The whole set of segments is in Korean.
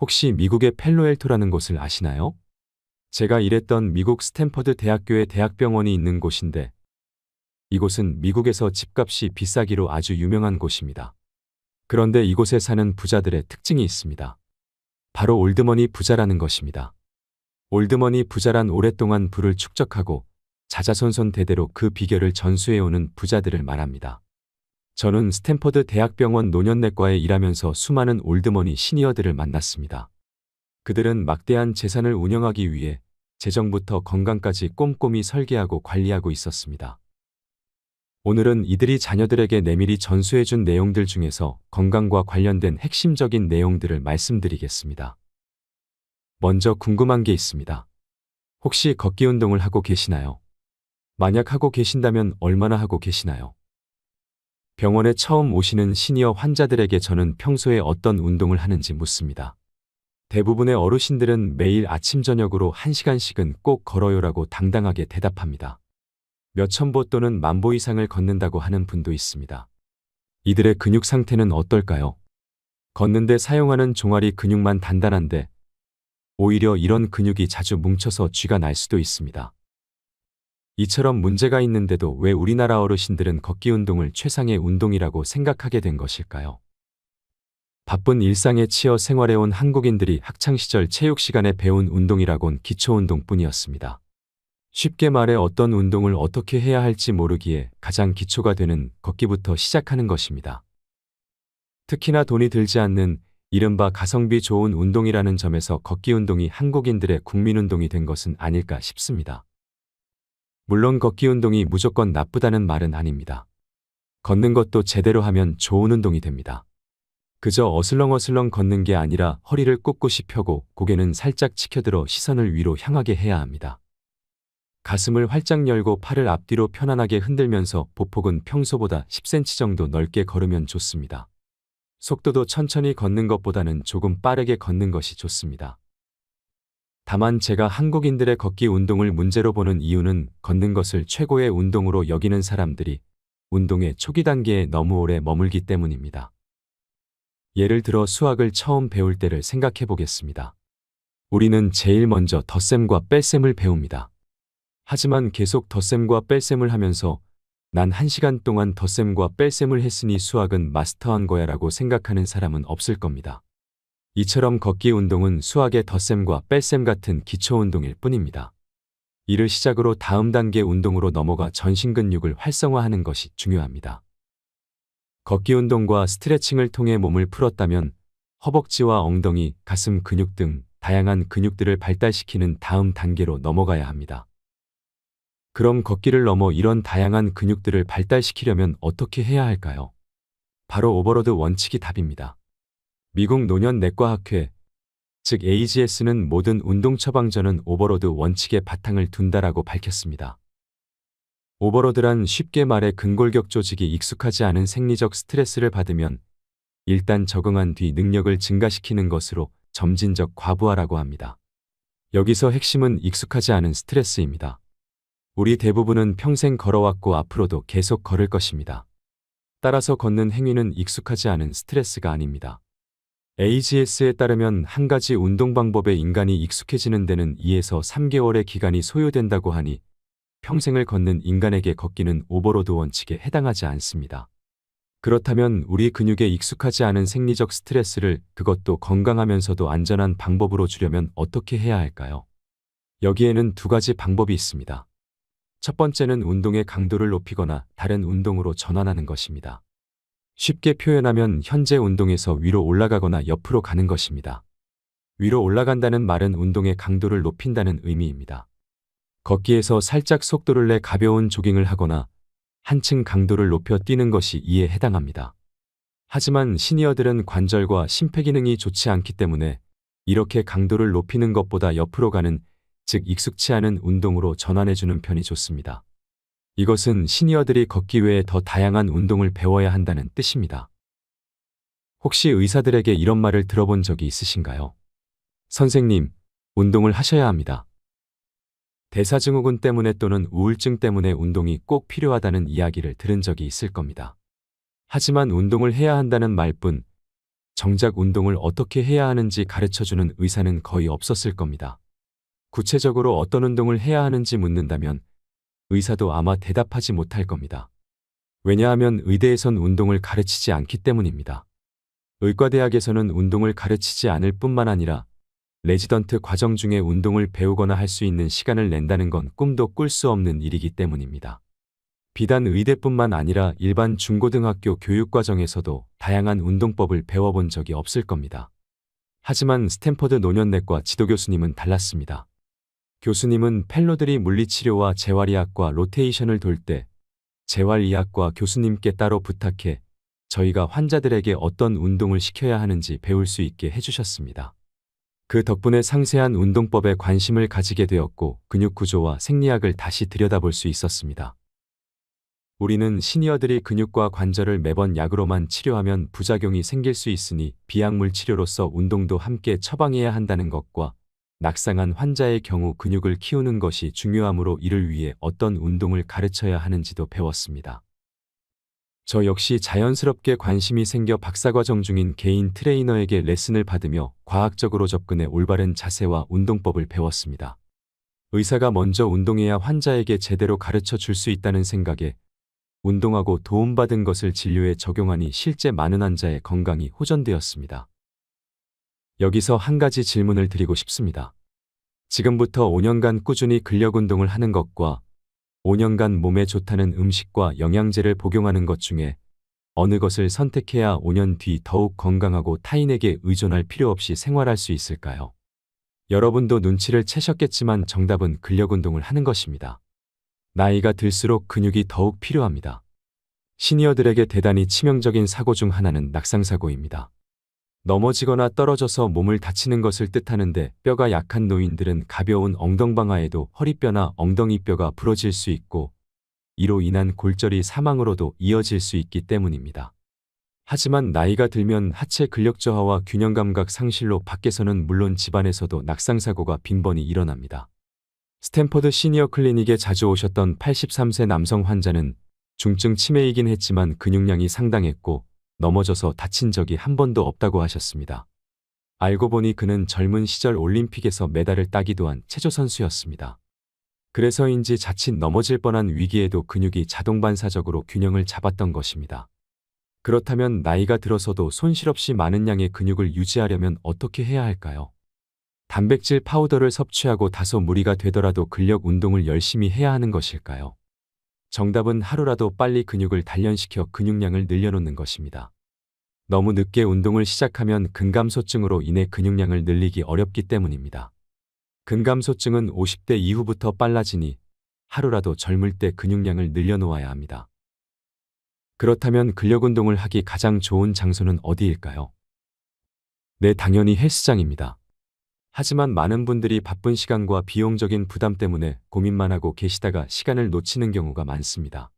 혹시 미국의 펠로엘토라는 곳을 아시나요? 제가 일했던 미국 스탠퍼드 대학교의 대학병원이 있는 곳인데 이곳은 미국에서 집값이 비싸기로 아주 유명한 곳입니다. 그런데 이곳에 사는 부자들의 특징이 있습니다. 바로 올드머니 부자라는 것입니다. 올드머니 부자란 오랫동안 부를 축적하고 자자손손 대대로 그 비결을 전수해오는 부자들을 말합니다. 저는 스탠퍼드 대학병원 노년내과에 일하면서 수많은 올드머니 시니어들을 만났습니다. 그들은 막대한 재산을 운영하기 위해 재정부터 건강까지 꼼꼼히 설계하고 관리하고 있었습니다. 오늘은 이들이 자녀들에게 내밀히 전수해준 내용들 중에서 건강과 관련된 핵심적인 내용들을 말씀드리겠습니다. 먼저 궁금한 게 있습니다. 혹시 걷기 운동을 하고 계시나요? 만약 하고 계신다면 얼마나 하고 계시나요? 병원에 처음 오시는 시니어 환자들에게 저는 평소에 어떤 운동을 하는지 묻습니다. 대부분의 어르신들은 매일 아침 저녁으로 1시간씩은 꼭 걸어요라고 당당하게 대답합니다. 몇천 보 또는 만 보 이상을 걷는다고 하는 분도 있습니다. 이들의 근육 상태는 어떨까요? 걷는데 사용하는 종아리 근육만 단단한데 오히려 이런 근육이 자주 뭉쳐서 쥐가 날 수도 있습니다. 이처럼 문제가 있는데도 왜 우리나라 어르신들은 걷기 운동을 최상의 운동이라고 생각하게 된 것일까요? 바쁜 일상에 치여 생활해온 한국인들이 학창시절 체육 시간에 배운 운동이라곤 기초운동뿐이었습니다. 쉽게 말해 어떤 운동을 어떻게 해야 할지 모르기에 가장 기초가 되는 걷기부터 시작하는 것입니다. 특히나 돈이 들지 않는 이른바 가성비 좋은 운동이라는 점에서 걷기 운동이 한국인들의 국민운동이 된 것은 아닐까 싶습니다. 물론 걷기 운동이 무조건 나쁘다는 말은 아닙니다. 걷는 것도 제대로 하면 좋은 운동이 됩니다. 그저 어슬렁어슬렁 걷는 게 아니라 허리를 꼿꼿이 펴고 고개는 살짝 치켜들어 시선을 위로 향하게 해야 합니다. 가슴을 활짝 열고 팔을 앞뒤로 편안하게 흔들면서 보폭은 평소보다 10cm 정도 넓게 걸으면 좋습니다. 속도도 천천히 걷는 것보다는 조금 빠르게 걷는 것이 좋습니다. 다만 제가 한국인들의 걷기 운동을 문제로 보는 이유는 걷는 것을 최고의 운동으로 여기는 사람들이 운동의 초기 단계에 너무 오래 머물기 때문입니다. 예를 들어 수학을 처음 배울 때를 생각해 보겠습니다. 우리는 제일 먼저 덧셈과 뺄셈을 배웁니다. 하지만 계속 덧셈과 뺄셈을 하면서 난 1시간 동안 덧셈과 뺄셈을 했으니 수학은 마스터한 거야 라고 생각하는 사람은 없을 겁니다. 이처럼 걷기 운동은 수학의 덧셈과 뺄셈 같은 기초 운동일 뿐입니다. 이를 시작으로 다음 단계 운동으로 넘어가 전신 근육을 활성화하는 것이 중요합니다. 걷기 운동과 스트레칭을 통해 몸을 풀었다면 허벅지와 엉덩이, 가슴 근육 등 다양한 근육들을 발달시키는 다음 단계로 넘어가야 합니다. 그럼 걷기를 넘어 이런 다양한 근육들을 발달시키려면 어떻게 해야 할까요? 바로 오버로드 원칙이 답입니다. 미국 노년내과학회, 즉 AGS는 모든 운동 처방 전은 오버로드 원칙의 바탕을 둔다라고 밝혔습니다. 오버로드란 쉽게 말해 근골격 조직이 익숙하지 않은 생리적 스트레스를 받으면 일단 적응한 뒤 능력을 증가시키는 것으로 점진적 과부하라고 합니다. 여기서 핵심은 익숙하지 않은 스트레스입니다. 우리 대부분은 평생 걸어왔고 앞으로도 계속 걸을 것입니다. 따라서 걷는 행위는 익숙하지 않은 스트레스가 아닙니다. AGS에 따르면 한 가지 운동 방법에 인간이 익숙해지는 데는 2에서 3개월의 기간이 소요된다고 하니 평생을 걷는 인간에게 걷기는 오버로드 원칙에 해당하지 않습니다. 그렇다면 우리 근육에 익숙하지 않은 생리적 스트레스를 그것도 건강하면서도 안전한 방법으로 주려면 어떻게 해야 할까요? 여기에는 두 가지 방법이 있습니다. 첫 번째는 운동의 강도를 높이거나 다른 운동으로 전환하는 것입니다. 쉽게 표현하면 현재 운동에서 위로 올라가거나 옆으로 가는 것입니다. 위로 올라간다는 말은 운동의 강도를 높인다는 의미입니다. 걷기에서 살짝 속도를 내 가벼운 조깅을 하거나 한층 강도를 높여 뛰는 것이 이에 해당합니다. 하지만 시니어들은 관절과 심폐기능이 좋지 않기 때문에 이렇게 강도를 높이는 것보다 옆으로 가는, 즉 익숙치 않은 운동으로 전환해주는 편이 좋습니다. 이것은 시니어들이 걷기 외에 더 다양한 운동을 배워야 한다는 뜻입니다. 혹시 의사들에게 이런 말을 들어본 적이 있으신가요? 선생님, 운동을 하셔야 합니다. 대사증후군 때문에 또는 우울증 때문에 운동이 꼭 필요하다는 이야기를 들은 적이 있을 겁니다. 하지만 운동을 해야 한다는 말뿐 정작 운동을 어떻게 해야 하는지 가르쳐주는 의사는 거의 없었을 겁니다. 구체적으로 어떤 운동을 해야 하는지 묻는다면 의사도 아마 대답하지 못할 겁니다. 왜냐하면 의대에선 운동을 가르치지 않기 때문입니다. 의과대학에서는 운동을 가르치지 않을 뿐만 아니라 레지던트 과정 중에 운동을 배우거나 할 수 있는 시간을 낸다는 건 꿈도 꿀 수 없는 일이기 때문입니다. 비단 의대뿐만 아니라 일반 중고등학교 교육과정에서도 다양한 운동법을 배워본 적이 없을 겁니다. 하지만 스탠퍼드 노년내과 지도교수님은 달랐습니다. 교수님은 펠로들이 물리치료와 재활의학과 로테이션을 돌 때 재활의학과 교수님께 따로 부탁해 저희가 환자들에게 어떤 운동을 시켜야 하는지 배울 수 있게 해주셨습니다. 그 덕분에 상세한 운동법에 관심을 가지게 되었고 근육 구조와 생리학을 다시 들여다볼 수 있었습니다. 우리는 시니어들이 근육과 관절을 매번 약으로만 치료하면 부작용이 생길 수 있으니 비약물 치료로서 운동도 함께 처방해야 한다는 것과 낙상한 환자의 경우 근육을 키우는 것이 중요하므로 이를 위해 어떤 운동을 가르쳐야 하는지도 배웠습니다. 저 역시 자연스럽게 관심이 생겨 박사과정 중인 개인 트레이너에게 레슨을 받으며 과학적으로 접근해 올바른 자세와 운동법을 배웠습니다. 의사가 먼저 운동해야 환자에게 제대로 가르쳐 줄 수 있다는 생각에 운동하고 도움받은 것을 진료에 적용하니 실제 많은 환자의 건강이 호전되었습니다. 여기서 한 가지 질문을 드리고 싶습니다. 지금부터 5년간 꾸준히 근력 운동을 하는 것과 5년간 몸에 좋다는 음식과 영양제를 복용하는 것 중에 어느 것을 선택해야 5년 뒤 더욱 건강하고 타인에게 의존할 필요 없이 생활할 수 있을까요? 여러분도 눈치를 채셨겠지만 정답은 근력 운동을 하는 것입니다. 나이가 들수록 근육이 더욱 필요합니다. 시니어들에게 대단히 치명적인 사고 중 하나는 낙상사고입니다. 넘어지거나 떨어져서 몸을 다치는 것을 뜻하는데 뼈가 약한 노인들은 가벼운 엉덩방아에도 허리뼈나 엉덩이뼈가 부러질 수 있고 이로 인한 골절이 사망으로도 이어질 수 있기 때문입니다. 하지만 나이가 들면 하체 근력 저하와 균형 감각 상실로 밖에서는 물론 집안에서도 낙상사고가 빈번히 일어납니다. 스탠퍼드 시니어 클리닉에 자주 오셨던 83세 남성 환자는 중증 치매이긴 했지만 근육량이 상당했고 넘어져서 다친 적이 한 번도 없다고 하셨습니다. 알고 보니 그는 젊은 시절 올림픽에서 메달을 따기도 한 체조 선수였습니다. 그래서인지 자칫 넘어질 뻔한 위기에도 근육이 자동반사적으로 균형을 잡았던 것입니다. 그렇다면 나이가 들어서도 손실 없이 많은 양의 근육을 유지하려면 어떻게 해야 할까요? 단백질 파우더를 섭취하고 다소 무리가 되더라도 근력 운동을 열심히 해야 하는 것일까요? 정답은 하루라도 빨리 근육을 단련시켜 근육량을 늘려놓는 것입니다. 너무 늦게 운동을 시작하면 근감소증으로 인해 근육량을 늘리기 어렵기 때문입니다. 근감소증은 50대 이후부터 빨라지니 하루라도 젊을 때 근육량을 늘려놓아야 합니다. 그렇다면 근력 운동을 하기 가장 좋은 장소는 어디일까요? 네, 당연히 헬스장입니다. 하지만 많은 분들이 바쁜 시간과 비용적인 부담 때문에 고민만 하고 계시다가 시간을 놓치는 경우가 많습니다.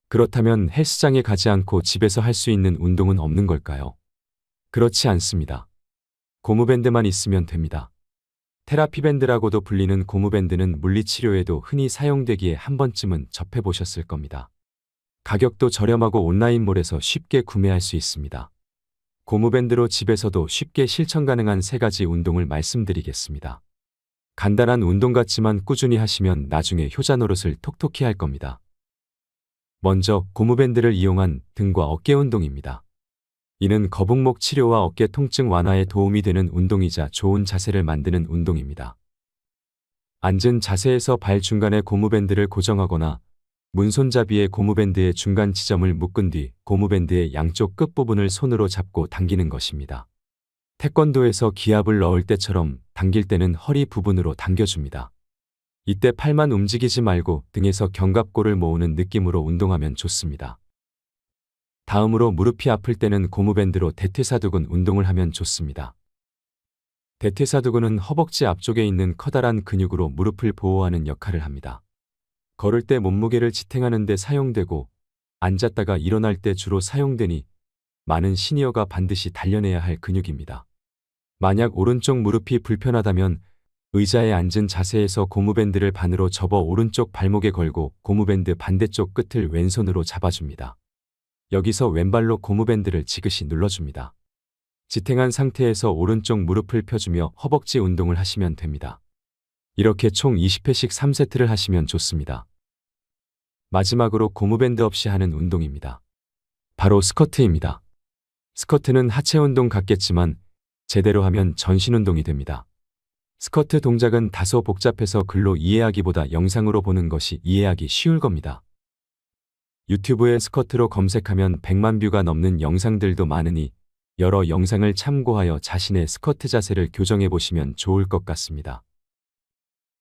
그렇다면 헬스장에 가지 않고 집에서 할 수 있는 운동은 없는 걸까요? 그렇지 않습니다. 고무밴드만 있으면 됩니다. 테라피밴드라고도 불리는 고무밴드는 물리치료에도 흔히 사용되기에 한 번쯤은 접해보셨을 겁니다. 가격도 저렴하고 온라인몰에서 쉽게 구매할 수 있습니다. 고무밴드로 집에서도 쉽게 실천 가능한 3가지 운동을 말씀드리겠습니다. 간단한 운동 같지만 꾸준히 하시면 나중에 효자 노릇을 톡톡히 할 겁니다. 먼저 고무밴드를 이용한 등과 어깨 운동입니다. 이는 거북목 치료와 어깨 통증 완화에 도움이 되는 운동이자 좋은 자세를 만드는 운동입니다. 앉은 자세에서 발 중간에 고무밴드를 고정하거나 문손잡이에 고무밴드의 중간 지점을 묶은 뒤 고무밴드의 양쪽 끝부분을 손으로 잡고 당기는 것입니다. 태권도에서 기압을 넣을 때처럼 당길 때는 허리 부분으로 당겨줍니다. 이때 팔만 움직이지 말고 등에서 견갑골을 모으는 느낌으로 운동하면 좋습니다. 다음으로 무릎이 아플 때는 고무밴드로 대퇴사두근 운동을 하면 좋습니다. 대퇴사두근은 허벅지 앞쪽에 있는 커다란 근육으로 무릎을 보호하는 역할을 합니다. 걸을 때 몸무게를 지탱하는 데 사용되고 앉았다가 일어날 때 주로 사용되니 많은 시니어가 반드시 단련해야 할 근육입니다. 만약 오른쪽 무릎이 불편하다면 의자에 앉은 자세에서 고무밴드를 반으로 접어 오른쪽 발목에 걸고 고무밴드 반대쪽 끝을 왼손으로 잡아줍니다. 여기서 왼발로 고무밴드를 지그시 눌러줍니다. 지탱한 상태에서 오른쪽 무릎을 펴주며 허벅지 운동을 하시면 됩니다. 이렇게 총 20회씩 3세트를 하시면 좋습니다. 마지막으로 고무밴드 없이 하는 운동입니다. 바로 스쿼트입니다. 스쿼트는 하체 운동 같겠지만 제대로 하면 전신 운동이 됩니다. 스쿼트 동작은 다소 복잡해서 글로 이해하기보다 영상으로 보는 것이 이해하기 쉬울 겁니다. 유튜브에 스쿼트로 검색하면 100만 뷰가 넘는 영상들도 많으니 여러 영상을 참고하여 자신의 스쿼트 자세를 교정해 보시면 좋을 것 같습니다.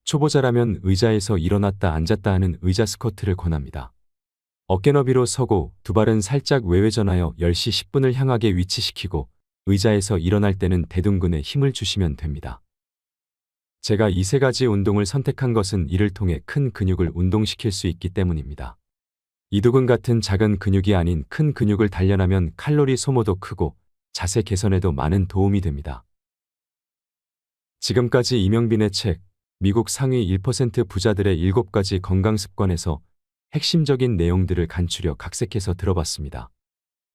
초보자라면 의자에서 일어났다 앉았다 하는 의자 스쿼트를 권합니다. 어깨 너비로 서고 두 발은 살짝 외회전하여 10시 10분을 향하게 위치시키고 의자에서 일어날 때는 대둔근에 힘을 주시면 됩니다. 제가 이 세 가지 운동을 선택한 것은 이를 통해 큰 근육을 운동시킬 수 있기 때문입니다. 이두근 같은 작은 근육이 아닌 큰 근육을 단련하면 칼로리 소모도 크고 자세 개선에도 많은 도움이 됩니다. 지금까지 이명빈의 책 미국 상위 1% 부자들의 7가지 건강 습관에서 핵심적인 내용들을 간추려 각색해서 들어봤습니다.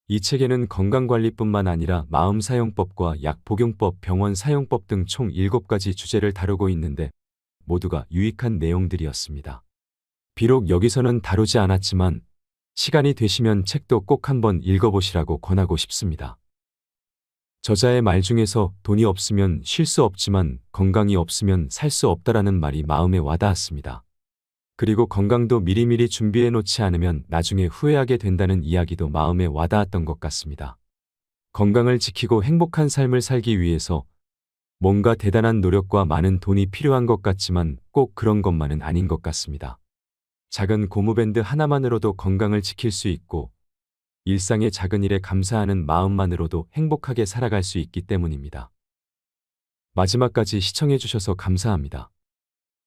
이 책에는 건강관리뿐만 아니라 마음 사용법과 약 복용법, 병원 사용법 등 총 7가지 주제를 다루고 있는데 모두가 유익한 내용들이었습니다. 비록 여기서는 다루지 않았지만 시간이 되시면 책도 꼭 한번 읽어보시라고 권하고 싶습니다. 저자의 말 중에서 돈이 없으면 쉴 수 없지만 건강이 없으면 살 수 없다라는 말이 마음에 와닿았습니다. 그리고 건강도 미리미리 준비해 놓지 않으면 나중에 후회하게 된다는 이야기도 마음에 와닿았던 것 같습니다. 건강을 지키고 행복한 삶을 살기 위해서 뭔가 대단한 노력과 많은 돈이 필요한 것 같지만 꼭 그런 것만은 아닌 것 같습니다. 작은 고무밴드 하나만으로도 건강을 지킬 수 있고 일상의 작은 일에 감사하는 마음만으로도 행복하게 살아갈 수 있기 때문입니다. 마지막까지 시청해 주셔서 감사합니다.